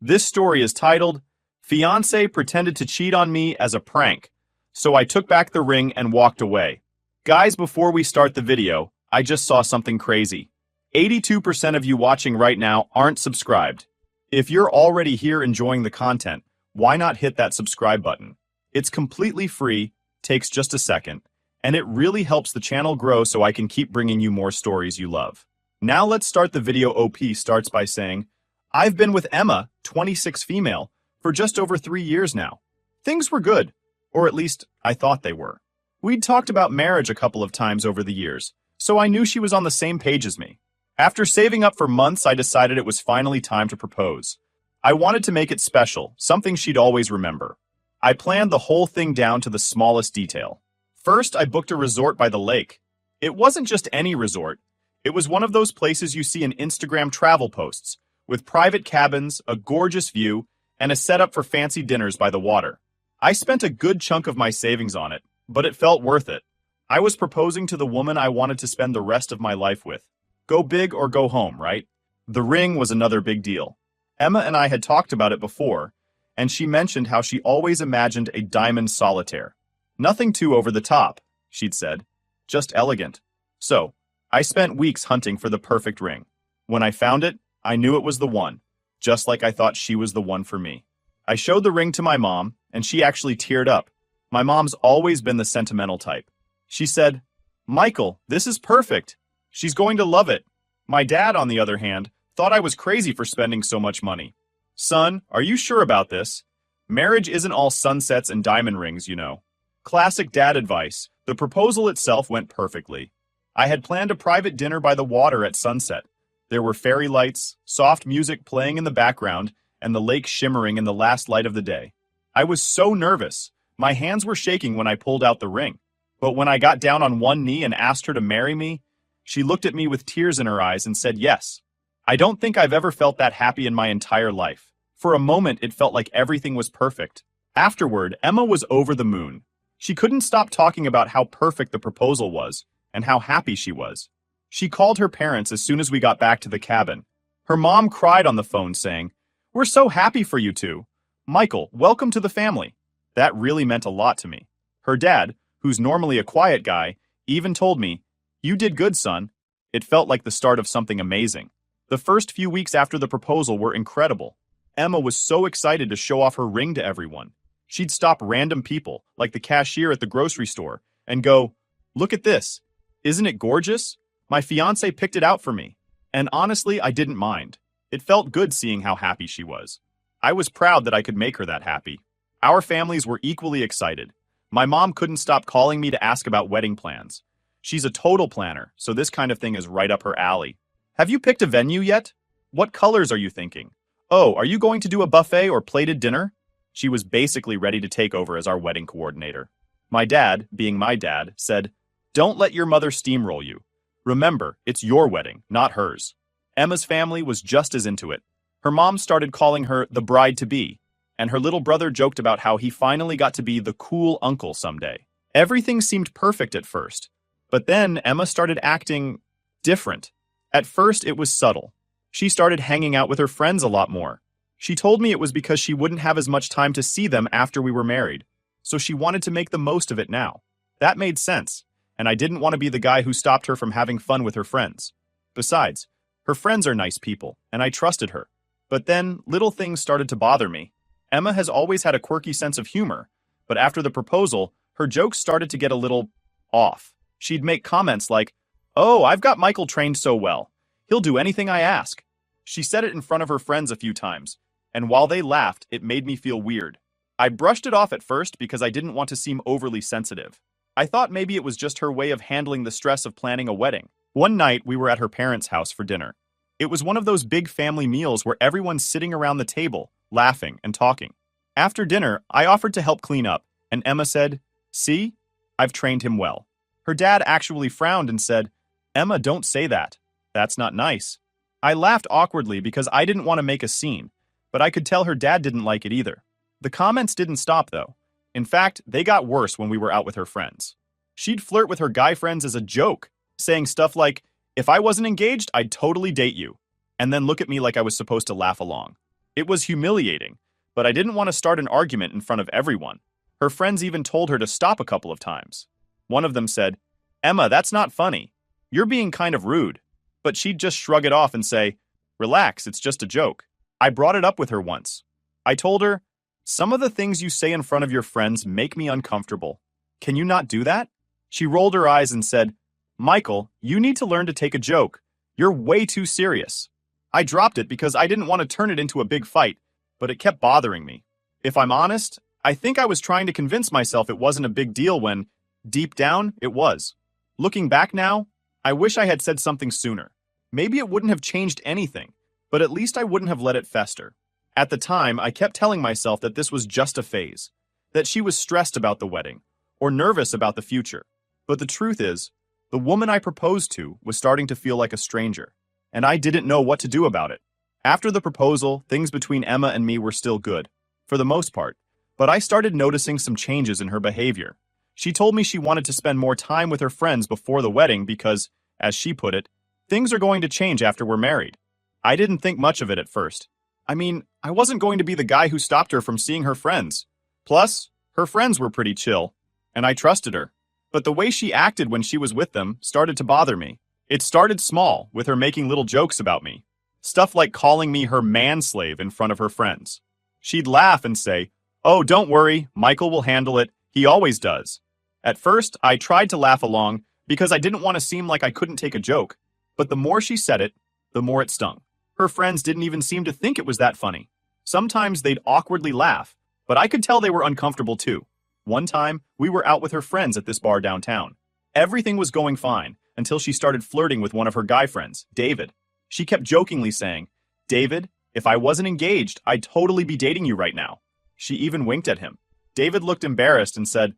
This story is titled, Fiancé Pretended to Cheat on Me as a Prank, so I took back the ring and walked away. Guys, before we start the video, I just saw something crazy. 82% of you watching right now aren't subscribed. If you're already here enjoying the content, why not hit that subscribe button? It's completely free, takes just a second, and it really helps the channel grow so I can keep bringing you more stories you love. Now let's start the video. OP starts by saying, I've been with Emma, 26 female, for just over 3 years now. Things were good, or at least I thought they were. We'd talked about marriage a couple of times over the years, so I knew she was on the same page as me. After saving up for months, I decided it was finally time to propose. I wanted to make it special, something she'd always remember. I planned the whole thing down to the smallest detail. First, I booked a resort by the lake. It wasn't just any resort. It was one of those places you see in Instagram travel posts, with private cabins, a gorgeous view, and a setup for fancy dinners by the water. I spent a good chunk of my savings on it, but it felt worth it. I was proposing to the woman I wanted to spend the rest of my life with. Go big or go home, right? The ring was another big deal. Emma and I had talked about it before, and she mentioned how she always imagined a diamond solitaire. Nothing too over the top, she'd said. Just elegant. So, I spent weeks hunting for the perfect ring. When I found it, I knew it was the one, just like I thought she was the one for me. I showed the ring to my mom, and she actually teared up. My mom's always been the sentimental type. She said, Michael, this is perfect. She's going to love it. My dad, on the other hand, thought I was crazy for spending so much money. Son, are you sure about this? Marriage isn't all sunsets and diamond rings, you know. Classic dad advice. The proposal itself went perfectly. I had planned a private dinner by the water at sunset. There were fairy lights, soft music playing in the background, and the lake shimmering in the last light of the day. I was so nervous. My hands were shaking when I pulled out the ring. But when I got down on one knee and asked her to marry me, she looked at me with tears in her eyes and said yes. I don't think I've ever felt that happy in my entire life. For a moment, it felt like everything was perfect. Afterward, Emma was over the moon. She couldn't stop talking about how perfect the proposal was and how happy she was. She called her parents as soon as we got back to the cabin. Her mom cried on the phone saying, We're so happy for you two. Michael, welcome to the family. That really meant a lot to me. Her dad, who's normally a quiet guy, even told me, You did good, son. It felt like the start of something amazing. The first few weeks after the proposal were incredible. Emma was so excited to show off her ring to everyone. She'd stop random people, like the cashier at the grocery store, and go, Look at this. Isn't it gorgeous? My fiancé picked it out for me. And honestly, I didn't mind. It felt good seeing how happy she was. I was proud that I could make her that happy. Our families were equally excited. My mom couldn't stop calling me to ask about wedding plans. She's a total planner, so this kind of thing is right up her alley. Have you picked a venue yet? What colors are you thinking? Oh, are you going to do a buffet or plated dinner? She was basically ready to take over as our wedding coordinator. My dad, being my dad, said, Don't let your mother steamroll you. Remember, it's your wedding, not hers. Emma's family was just as into it. Her mom started calling her the bride-to-be, and her little brother joked about how he finally got to be the cool uncle someday. Everything seemed perfect at first, but then Emma started acting different. At first, it was subtle. She started hanging out with her friends a lot more. She told me it was because she wouldn't have as much time to see them after we were married, so she wanted to make the most of it now. That made sense, and I didn't want to be the guy who stopped her from having fun with her friends. Besides, her friends are nice people, and I trusted her. But then, little things started to bother me. Emma has always had a quirky sense of humor, but after the proposal, her jokes started to get a little off. She'd make comments like, Oh, I've got Michael trained so well. He'll do anything I ask. She said it in front of her friends a few times, and while they laughed, it made me feel weird. I brushed it off at first because I didn't want to seem overly sensitive. I thought maybe it was just her way of handling the stress of planning a wedding. One night, we were at her parents' house for dinner. It was one of those big family meals where everyone's sitting around the table, laughing and talking. After dinner, I offered to help clean up, and Emma said, See, I've trained him well. Her dad actually frowned and said, Emma, don't say that. That's not nice. I laughed awkwardly because I didn't want to make a scene, but I could tell her dad didn't like it either. The comments didn't stop, though. In fact, they got worse when we were out with her friends. She'd flirt with her guy friends as a joke, saying stuff like, If I wasn't engaged, I'd totally date you, and then look at me like I was supposed to laugh along. It was humiliating, but I didn't want to start an argument in front of everyone. Her friends even told her to stop a couple of times. One of them said, "Emma, that's not funny. You're being kind of rude." But she'd just shrug it off and say, "Relax, it's just a joke." I brought it up with her once. I told her, "Some of the things you say in front of your friends make me uncomfortable. Can you not do that?" She rolled her eyes and said, "Michael, you need to learn to take a joke. You're way too serious." I dropped it because I didn't want to turn it into a big fight, but it kept bothering me. If I'm honest, I think I was trying to convince myself it wasn't a big deal when, deep down, it was. Looking back now, I wish I had said something sooner. Maybe it wouldn't have changed anything, but at least I wouldn't have let it fester. At the time, I kept telling myself that this was just a phase, that she was stressed about the wedding, or nervous about the future. But the truth is, the woman I proposed to was starting to feel like a stranger, and I didn't know what to do about it. After the proposal, things between Emma and me were still good, for the most part, but I started noticing some changes in her behavior. She told me she wanted to spend more time with her friends before the wedding because, as she put it, things are going to change after we're married. I didn't think much of it at first. I mean, I wasn't going to be the guy who stopped her from seeing her friends. Plus, her friends were pretty chill, and I trusted her. But the way she acted when she was with them started to bother me. It started small, with her making little jokes about me. Stuff like calling me her manslave in front of her friends. She'd laugh and say, "Oh, don't worry, Michael will handle it. He always does." At first, I tried to laugh along because I didn't want to seem like I couldn't take a joke. But the more she said it, the more it stung. Her friends didn't even seem to think it was that funny. Sometimes they'd awkwardly laugh, but I could tell they were uncomfortable too. One time, we were out with her friends at this bar downtown. Everything was going fine until she started flirting with one of her guy friends, David. She kept jokingly saying, "David, if I wasn't engaged, I'd totally be dating you right now." She even winked at him. David looked embarrassed and said,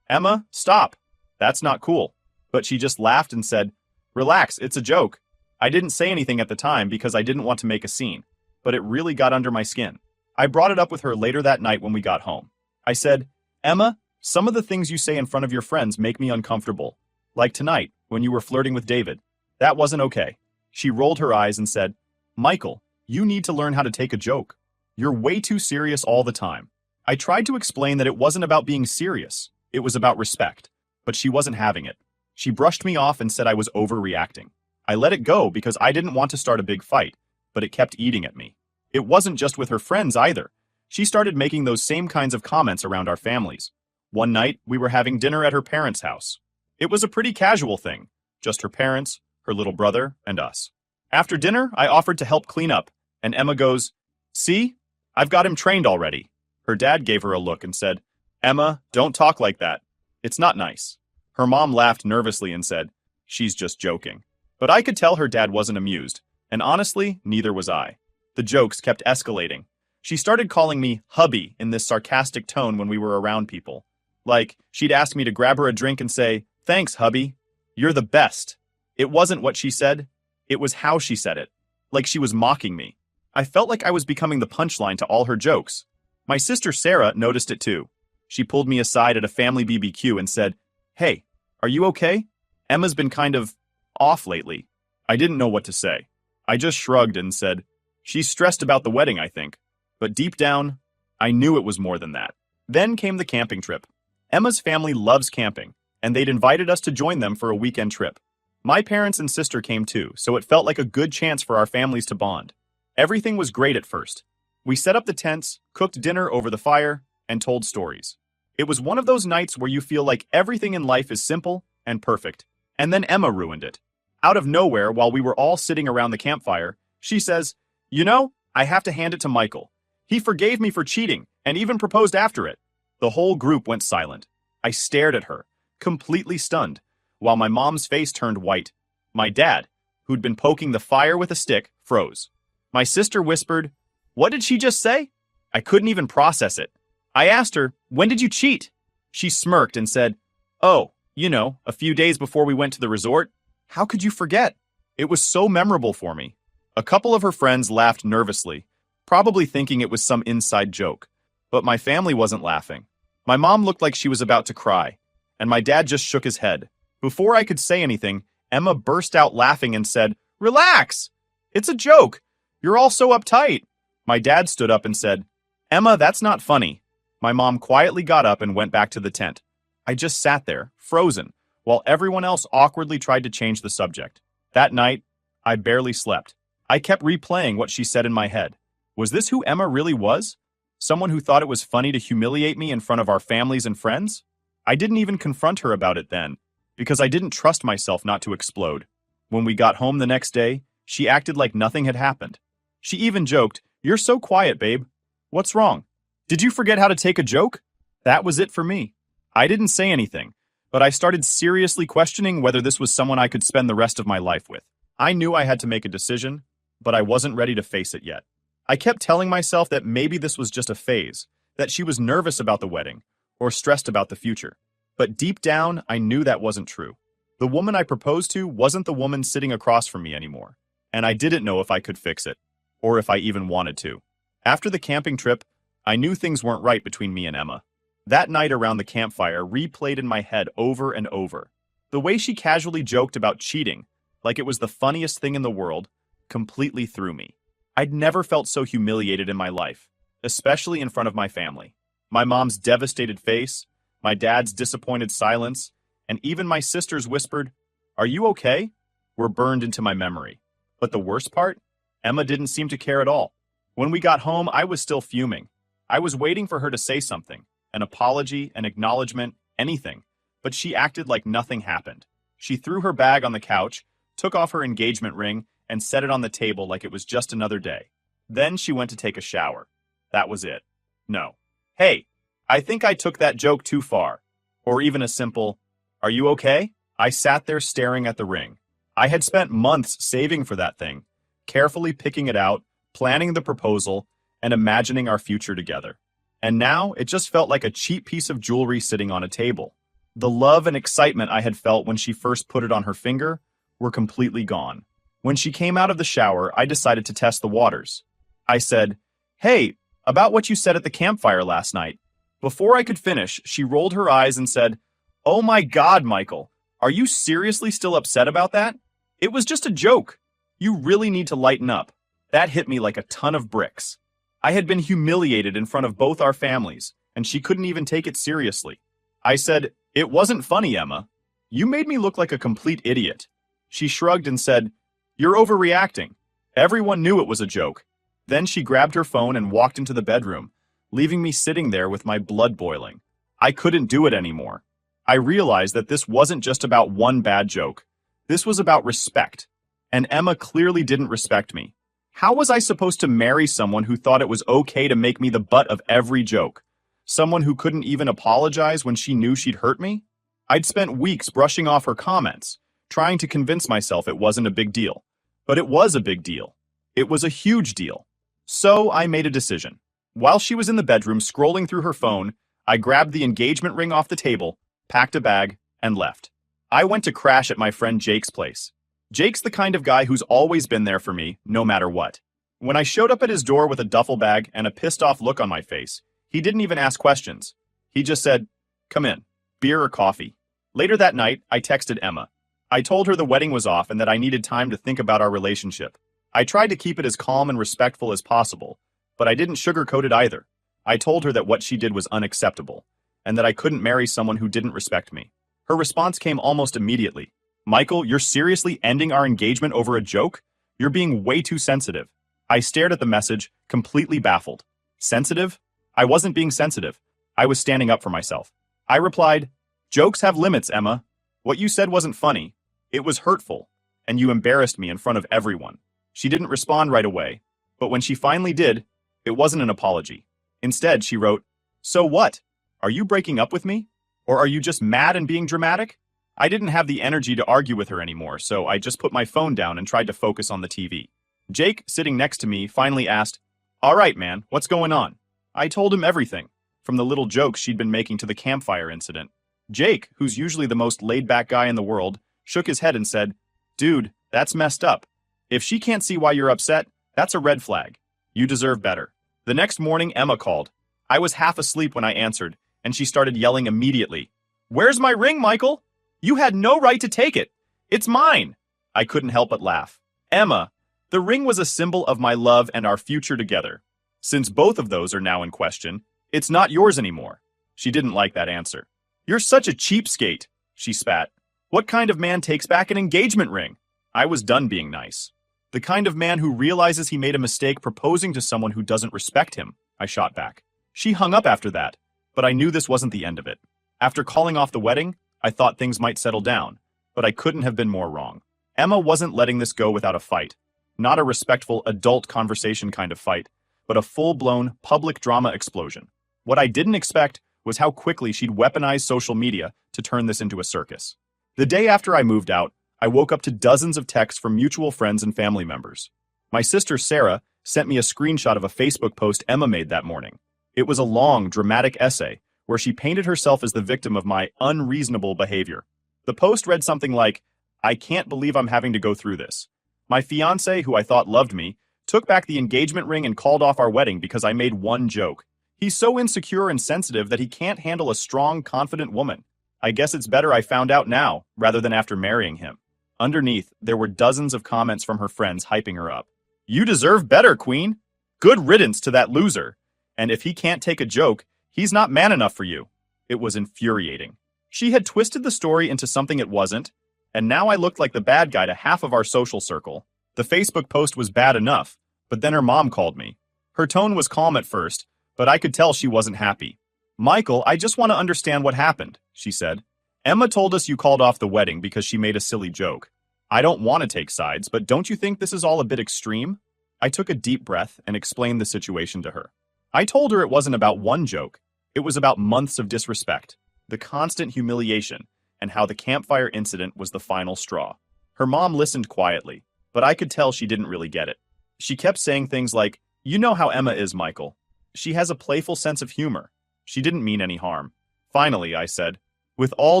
Emma, stop. That's not cool." But she just laughed and said, "Relax, it's a joke." I didn't say anything at the time because I didn't want to make a scene, but it really got under my skin. I brought it up with her later that night when we got home. I said, "Emma, some of the things you say in front of your friends make me uncomfortable. Like tonight, when you were flirting with David. That wasn't okay." She rolled her eyes and said, "Michael, you need to learn how to take a joke. You're way too serious all the time." I tried to explain that it wasn't about being serious. It was about respect. But she wasn't having it. She brushed me off and said I was overreacting. I let it go because I didn't want to start a big fight, but it kept eating at me. It wasn't just with her friends either. She started making those same kinds of comments around our families. One night, we were having dinner at her parents' house. It was a pretty casual thing, just her parents, her little brother, and us. After dinner, I offered to help clean up, and Emma goes, "See? I've got him trained already." Her dad gave her a look and said, "Emma, don't talk like that. It's not nice." Her mom laughed nervously and said, "She's just joking." But I could tell her dad wasn't amused, and honestly, neither was I. The jokes kept escalating. She started calling me hubby in this sarcastic tone when we were around people. Like, she'd ask me to grab her a drink and say, "Thanks, hubby. You're the best." It wasn't what she said. It was how she said it. Like she was mocking me. I felt like I was becoming the punchline to all her jokes. My sister Sarah noticed it too. She pulled me aside at a family BBQ and said, "Hey, are you okay? Emma's been kind of off lately." I didn't know what to say. I just shrugged and said, "She's stressed about the wedding, I think." But deep down, I knew it was more than that. Then came the camping trip. Emma's family loves camping, and they'd invited us to join them for a weekend trip. My parents and sister came too, so it felt like a good chance for our families to bond. Everything was great at first. We set up the tents, cooked dinner over the fire, and told stories. It was one of those nights where you feel like everything in life is simple and perfect. And then Emma ruined it. Out of nowhere, while we were all sitting around the campfire, she says, "You know, I have to hand it to Michael. He forgave me for cheating and even proposed after it." The whole group went silent. I stared at her, completely stunned, while my mom's face turned white. My dad, who'd been poking the fire with a stick, froze. My sister whispered, "What did she just say?" I couldn't even process it. I asked her, "When did you cheat?" She smirked and said, "Oh, you know, a few days before we went to the resort." How could you forget? It was so memorable for me. A couple of her friends laughed nervously, probably thinking it was some inside joke. But my family wasn't laughing. My mom looked like she was about to cry, and my dad just shook his head. Before I could say anything, Emma burst out laughing and said, "Relax! It's a joke. You're all so uptight." My dad stood up and said, "Emma, that's not funny." My mom quietly got up and went back to the tent. I just sat there, frozen, while everyone else awkwardly tried to change the subject. That night, I barely slept. I kept replaying what she said in my head. Was this who Emma really was? Someone who thought it was funny to humiliate me in front of our families and friends? I didn't even confront her about it then, because I didn't trust myself not to explode. When we got home the next day, she acted like nothing had happened. She even joked, "You're so quiet, babe. What's wrong? Did you forget how to take a joke?" That was it for me. I didn't say anything, but I started seriously questioning whether this was someone I could spend the rest of my life with. I knew I had to make a decision, but I wasn't ready to face it yet. I kept telling myself that maybe this was just a phase, that she was nervous about the wedding, or stressed about the future. But deep down, I knew that wasn't true. The woman I proposed to wasn't the woman sitting across from me anymore, and I didn't know if I could fix it, or if I even wanted to. After the camping trip, I knew things weren't right between me and Emma. That night around the campfire replayed in my head over and over. The way she casually joked about cheating, like it was the funniest thing in the world, completely threw me. I'd never felt so humiliated in my life, especially in front of my family. My mom's devastated face, my dad's disappointed silence, and even my sister's whispered, "Are you okay?" were burned into my memory. But the worst part? Emma didn't seem to care at all. When we got home, I was still fuming. I was waiting for her to say something, an apology, an acknowledgement, anything, but she acted like nothing happened. She threw her bag on the couch, took off her engagement ring, and set it on the table like it was just another day. Then she went to take a shower. That was it. No. Hey, I think I took that joke too far. Or even a simple, "Are you okay?" I sat there staring at the ring. I had spent months saving for that thing, carefully picking it out, planning the proposal, and imagining our future together. And now it just felt like a cheap piece of jewelry sitting on a table. The love and excitement I had felt when she first put it on her finger were completely gone. When she came out of the shower, I decided to test the waters. I said, "Hey, about what you said at the campfire last night." Before I could finish, she rolled her eyes and said, "Oh my God, Michael, are you seriously still upset about that? It was just a joke. You really need to lighten up." That hit me like a ton of bricks. I had been humiliated in front of both our families, and she couldn't even take it seriously. I said, "It wasn't funny, Emma. You made me look like a complete idiot." She shrugged and said, "You're overreacting. Everyone knew it was a joke." Then she grabbed her phone and walked into the bedroom, leaving me sitting there with my blood boiling. I couldn't do it anymore. I realized that this wasn't just about one bad joke. This was about respect. And Emma clearly didn't respect me. How was I supposed to marry someone who thought it was okay to make me the butt of every joke? Someone who couldn't even apologize when she knew she'd hurt me? I'd spent weeks brushing off her comments, trying to convince myself it wasn't a big deal. But it was a big deal. It was a huge deal. So I made a decision. While she was in the bedroom scrolling through her phone, I grabbed the engagement ring off the table, packed a bag, and left. I went to crash at my friend Jake's place. Jake's the kind of guy who's always been there for me, no matter what. When I showed up at his door with a duffel bag and a pissed-off look on my face, he didn't even ask questions. He just said, "Come in. Beer or coffee?" Later that night, I texted Emma. I told her the wedding was off and that I needed time to think about our relationship. I tried to keep it as calm and respectful as possible, but I didn't sugarcoat it either. I told her that what she did was unacceptable, and that I couldn't marry someone who didn't respect me. Her response came almost immediately. "Michael, you're seriously ending our engagement over a joke? You're being way too sensitive." I stared at the message, completely baffled. Sensitive? I wasn't being sensitive. I was standing up for myself. I replied, "Jokes have limits, Emma. What you said wasn't funny. It was hurtful, and you embarrassed me in front of everyone." She didn't respond right away, but when she finally did, it wasn't an apology. Instead, she wrote, "So what? Are you breaking up with me? Or are you just mad and being dramatic?" I didn't have the energy to argue with her anymore, so I just put my phone down and tried to focus on the TV. Jake, sitting next to me, finally asked, "All right, man, what's going on?" I told him everything, from the little jokes she'd been making to the campfire incident. Jake, who's usually the most laid-back guy in the world, shook his head and said, "Dude, that's messed up. If she can't see why you're upset, that's a red flag. You deserve better." The next morning, Emma called. I was half asleep when I answered, and she started yelling immediately. "Where's my ring, Michael? You had no right to take it. It's mine." I couldn't help but laugh. "Emma, the ring was a symbol of my love and our future together. Since both of those are now in question, it's not yours anymore. She didn't like that answer. You're such a cheapskate, she spat. What kind of man takes back an engagement ring? I was done being nice. The kind of man who realizes he made a mistake proposing to someone who doesn't respect him, I shot back. She hung up after that, but I knew this wasn't the end of it. After calling off the wedding, I thought things might settle down, but I couldn't have been more wrong. Emma wasn't letting this go without a fight. Not a respectful, adult conversation kind of fight, but a full-blown, public drama explosion. What I didn't expect was how quickly she'd weaponize social media to turn this into a circus. The day after I moved out, I woke up to dozens of texts from mutual friends and family members. My sister Sarah sent me a screenshot of a Facebook post Emma made that morning. It was a long, dramatic essay where she painted herself as the victim of my unreasonable behavior. The post read something like, "I can't believe I'm having to go through this. My fiancé, who I thought loved me, took back the engagement ring and called off our wedding because I made one joke. He's so insecure and sensitive that he can't handle a strong, confident woman. I guess it's better I found out now, rather than after marrying him." Underneath, there were dozens of comments from her friends hyping her up. "You deserve better, Queen. Good riddance to that loser. And if he can't take a joke, he's not man enough for you." It was infuriating. She had twisted the story into something it wasn't, and now I looked like the bad guy to half of our social circle. The Facebook post was bad enough, but then her mom called me. Her tone was calm at first, but I could tell she wasn't happy. "Michael, I just want to understand what happened," she said. "Emma told us you called off the wedding because she made a silly joke. I don't want to take sides, but don't you think this is all a bit extreme?" I took a deep breath and explained the situation to her. I told her it wasn't about one joke. It was about months of disrespect, the constant humiliation, and how the campfire incident was the final straw. Her mom listened quietly, but I could tell she didn't really get it. She kept saying things like, "You know how Emma is, Michael. She has a playful sense of humor. She didn't mean any harm." Finally, I said, "With all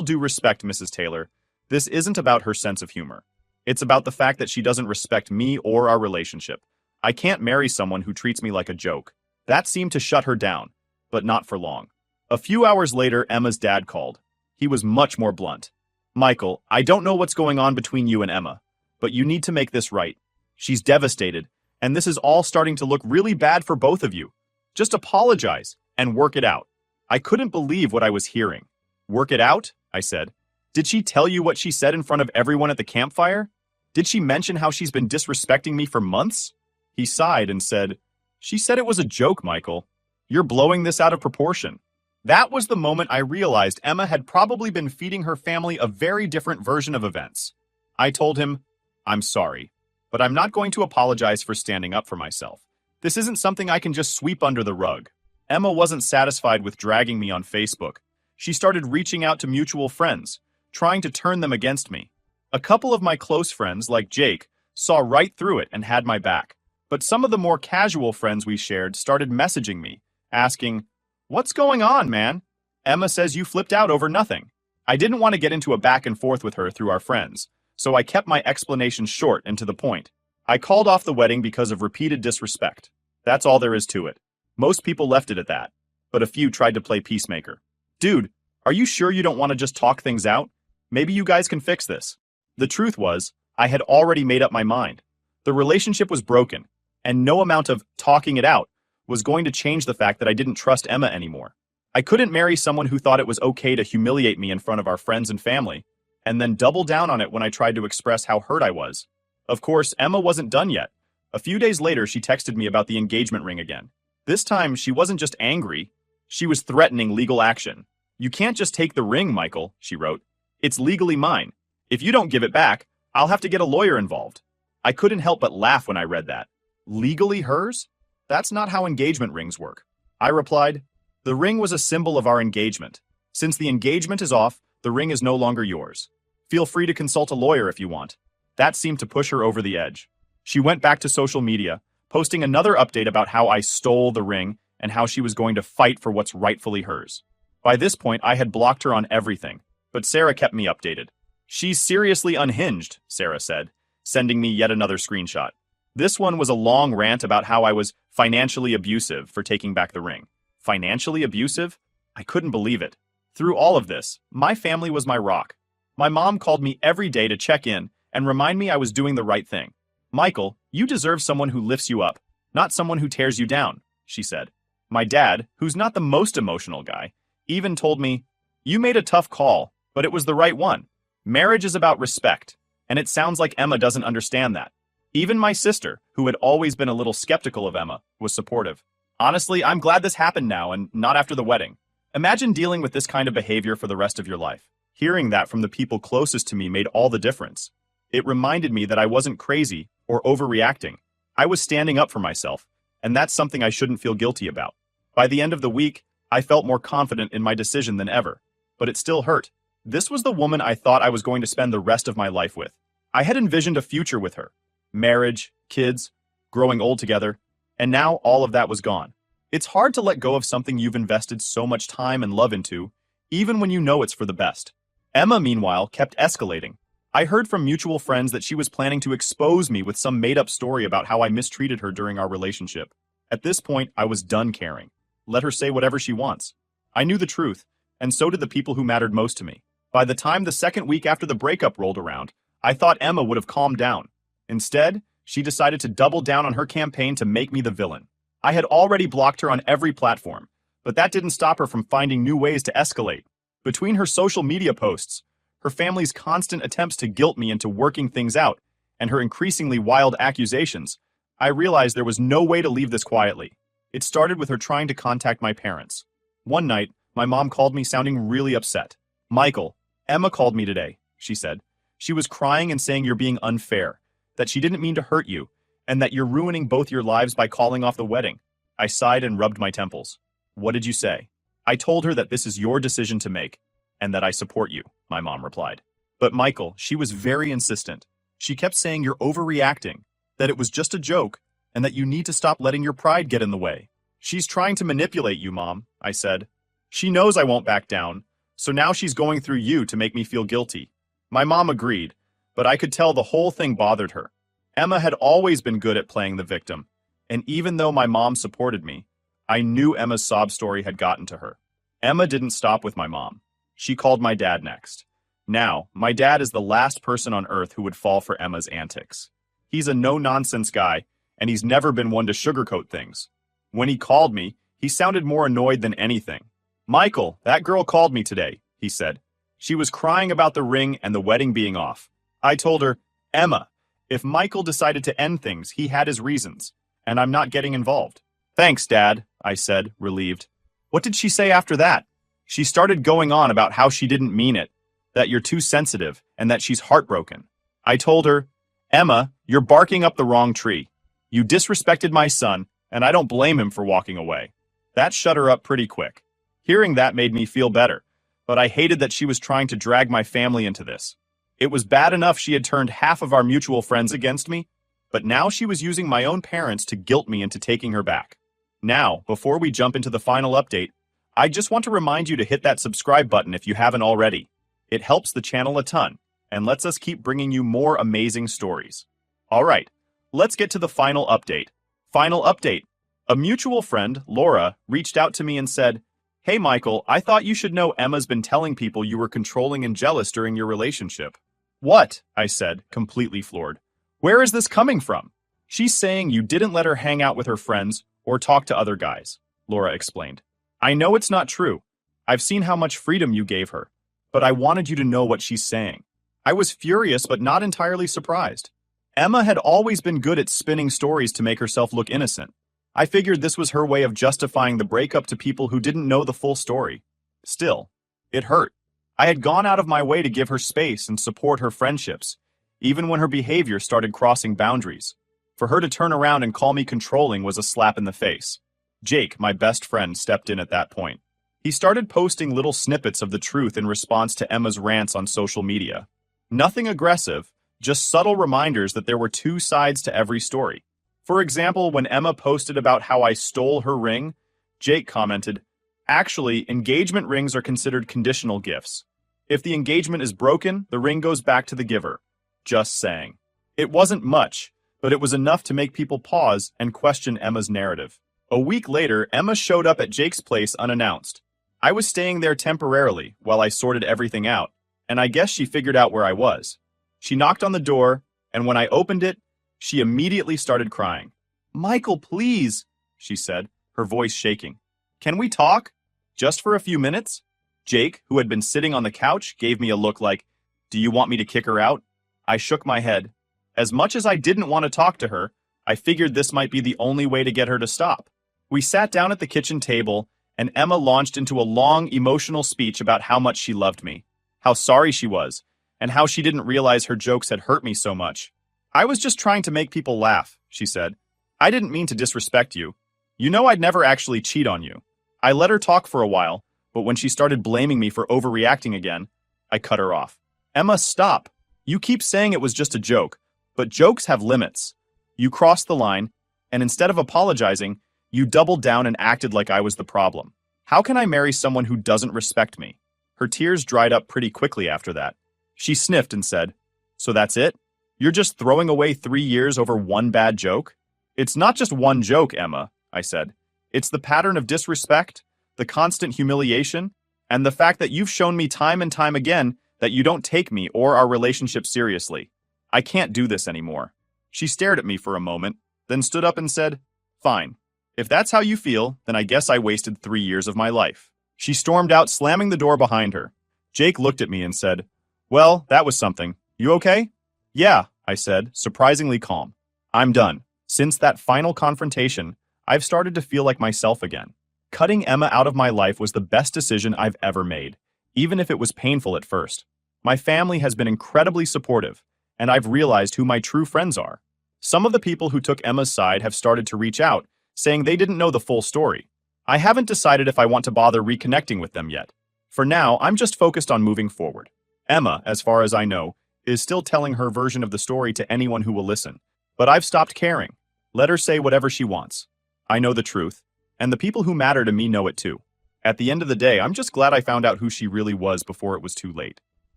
due respect, Mrs. Taylor, this isn't about her sense of humor. It's about the fact that she doesn't respect me or our relationship. I can't marry someone who treats me like a joke." That seemed to shut her down, but not for long. A few hours later, Emma's dad called. He was much more blunt. "Michael, I don't know what's going on between you and Emma, but you need to make this right. She's devastated, and this is all starting to look really bad for both of you. Just apologize and work it out." I couldn't believe what I was hearing. "Work it out?" I said. "Did she tell you what she said in front of everyone at the campfire? Did she mention how she's been disrespecting me for months?" He sighed and said, "She said it was a joke, Michael. You're blowing this out of proportion." That was the moment I realized Emma had probably been feeding her family a very different version of events. I told him, "I'm sorry, but I'm not going to apologize for standing up for myself. This isn't something I can just sweep under the rug." Emma wasn't satisfied with dragging me on Facebook. She started reaching out to mutual friends, trying to turn them against me. A couple of my close friends, like Jake, saw right through it and had my back. But some of the more casual friends we shared started messaging me, asking, "What's going on, man? Emma says you flipped out over nothing." I didn't want to get into a back and forth with her through our friends, so I kept my explanation short and to the point. I called off the wedding because of repeated disrespect. That's all there is to it. Most people left it at that, but a few tried to play peacemaker. "Dude, are you sure you don't want to just talk things out? Maybe you guys can fix this." The truth was, I had already made up my mind. The relationship was broken, and no amount of talking it out was going to change the fact that I didn't trust Emma anymore. I couldn't marry someone who thought it was okay to humiliate me in front of our friends and family, and then double down on it when I tried to express how hurt I was. Of course, Emma wasn't done yet. A few days later, she texted me about the engagement ring again. This time, she wasn't just angry, she was threatening legal action. "You can't just take the ring, Michael," she wrote. "It's legally mine. If you don't give it back, I'll have to get a lawyer involved." I couldn't help but laugh when I read that. Legally hers? That's not how engagement rings work. I replied, "The ring was a symbol of our engagement. Since the engagement is off, the ring is no longer yours. Feel free to consult a lawyer if you want." That seemed to push her over the edge. She went back to social media, posting another update about how I stole the ring and how she was going to fight for what's rightfully hers. By this point, I had blocked her on everything, but Sarah kept me updated. "She's seriously unhinged," Sarah said, sending me yet another screenshot. This one was a long rant about how I was financially abusive for taking back the ring. Financially abusive? I couldn't believe it. Through all of this, my family was my rock. My mom called me every day to check in and remind me I was doing the right thing. "Michael, you deserve someone who lifts you up, not someone who tears you down," she said. My dad, who's not the most emotional guy, even told me, "You made a tough call, but it was the right one. Marriage is about respect, and it sounds like Emma doesn't understand that." Even my sister, who had always been a little skeptical of Emma, was supportive. Honestly, I'm glad this happened now and not after the wedding. Imagine dealing with this kind of behavior for the rest of your life. Hearing that from the people closest to me made all the difference. It reminded me that I wasn't crazy or overreacting. I was standing up for myself, and that's something I shouldn't feel guilty about. By the end of the week, I felt more confident in my decision than ever, but it still hurt. This was the woman I thought I was going to spend the rest of my life with. I had envisioned a future with her. Marriage, kids, growing old together, and now all of that was gone. It's hard to let go of something you've invested so much time and love into, even when you know it's for the best. Emma, meanwhile, kept escalating. I heard from mutual friends that she was planning to expose me with some made-up story about how I mistreated her during our relationship. At this point, I was done caring. Let her say whatever she wants. I knew the truth, and so did the people who mattered most to me. By the time the second week after the breakup rolled around, I thought Emma would have calmed down. Instead, she decided to double down on her campaign to make me the villain. I had already blocked her on every platform, but that didn't stop her from finding new ways to escalate. Between her social media posts, her family's constant attempts to guilt me into working things out, and her increasingly wild accusations, I realized there was no way to leave this quietly. It started with her trying to contact my parents. One night, my mom called me sounding really upset. "Michael, Emma called me today," she said. "She was crying and saying you're being unfair, that she didn't mean to hurt you, and that you're ruining both your lives by calling off the wedding." I sighed and rubbed my temples. "What did you say?" "I told her that this is your decision to make, and that I support you," my mom replied. "But Michael," she was very insistent. She kept saying you're overreacting, that it was just a joke, and that you need to stop letting your pride get in the way. "She's trying to manipulate you, Mom," I said. "She knows I won't back down, so now she's going through you to make me feel guilty." My mom agreed, but I could tell the whole thing bothered her. Emma had always been good at playing the victim, and even though my mom supported me, I knew Emma's sob story had gotten to her. Emma didn't stop with my mom. She called my dad next. Now, my dad is the last person on earth who would fall for Emma's antics. He's a no-nonsense guy, and he's never been one to sugarcoat things. When he called me, he sounded more annoyed than anything. "Michael, that girl called me today," he said. "She was crying about the ring and the wedding being off." I told her, "Emma, if Michael decided to end things, he had his reasons, and I'm not getting involved." "Thanks, Dad," I said, relieved. "What did she say after that?" "She started going on about how she didn't mean it, that you're too sensitive, and that she's heartbroken." I told her, "Emma, you're barking up the wrong tree. You disrespected my son, and I don't blame him for walking away." That shut her up pretty quick. Hearing that made me feel better, but I hated that she was trying to drag my family into this. It was bad enough she had turned half of our mutual friends against me, but now she was using my own parents to guilt me into taking her back. Now, before we jump into the final update, I just want to remind you to hit that subscribe button if you haven't already. It helps the channel a ton, and lets us keep bringing you more amazing stories. Alright, let's get to the final update. Final update. A mutual friend, Laura, reached out to me and said, "Hey Michael, I thought you should know Emma's been telling people you were controlling and jealous during your relationship." "What?" I said, completely floored. "Where is this coming from?" "She's saying you didn't let her hang out with her friends or talk to other guys," Laura explained. "I know it's not true. I've seen how much freedom you gave her, but I wanted you to know what she's saying." I was furious but not entirely surprised. Emma had always been good at spinning stories to make herself look innocent. I figured this was her way of justifying the breakup to people who didn't know the full story. Still, it hurt. I had gone out of my way to give her space and support her friendships, even when her behavior started crossing boundaries. For her to turn around and call me controlling was a slap in the face. Jake, my best friend, stepped in at that point. He started posting little snippets of the truth in response to Emma's rants on social media. Nothing aggressive, just subtle reminders that there were two sides to every story. For example, when Emma posted about how I stole her ring, Jake commented, "Actually, engagement rings are considered conditional gifts. If the engagement is broken, the ring goes back to the giver." Just saying. It wasn't much, but it was enough to make people pause and question Emma's narrative. A week later, Emma showed up at Jake's place unannounced. I was staying there temporarily while I sorted everything out, and I guess she figured out where I was. She knocked on the door, and when I opened it, she immediately started crying. "Michael, please," she said. her voice shaking. Can we talk? Just for a few minutes? Jake, who had been sitting on the couch, gave me a look like, do you want me to kick her out? I shook my head. As much as I didn't want to talk to her, I figured this might be the only way to get her to stop. We sat down at the kitchen table, and Emma launched into a long, emotional speech about how much she loved me, how sorry she was, and how she didn't realize her jokes had hurt me so much. I was just trying to make people laugh, she said. I didn't mean to disrespect you. You know I'd never actually cheat on you. I let her talk for a while, but when she started blaming me for overreacting again, I cut her off. Emma, stop. You keep saying it was just a joke, but jokes have limits. You crossed the line, and instead of apologizing, you doubled down and acted like I was the problem. How can I marry someone who doesn't respect me? Her tears dried up pretty quickly after that. She sniffed and said, so that's it? You're just throwing away 3 years over one bad joke? It's not just one joke, Emma, I said. It's the pattern of disrespect, the constant humiliation, and the fact that you've shown me time and time again that you don't take me or our relationship seriously. I can't do this anymore. She stared at me for a moment, then stood up and said, fine. If that's how you feel, then I guess I wasted 3 years of my life. She stormed out, slamming the door behind her. Jake looked at me and said, well, that was something. You okay? Yeah, I said, surprisingly calm. I'm done. Since that final confrontation, I've started to feel like myself again. Cutting Emma out of my life was the best decision I've ever made, even if it was painful at first. My family has been incredibly supportive, and I've realized who my true friends are. Some of the people who took Emma's side have started to reach out, saying they didn't know the full story. I haven't decided if I want to bother reconnecting with them yet. For now, I'm just focused on moving forward. Emma, as far as I know, is still telling her version of the story to anyone who will listen. But I've stopped caring. Let her say whatever she wants. I know the truth, and the people who matter to me know it too. At the end of the day, I'm just glad I found out who she really was before it was too late.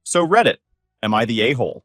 So Reddit, am I the a-hole?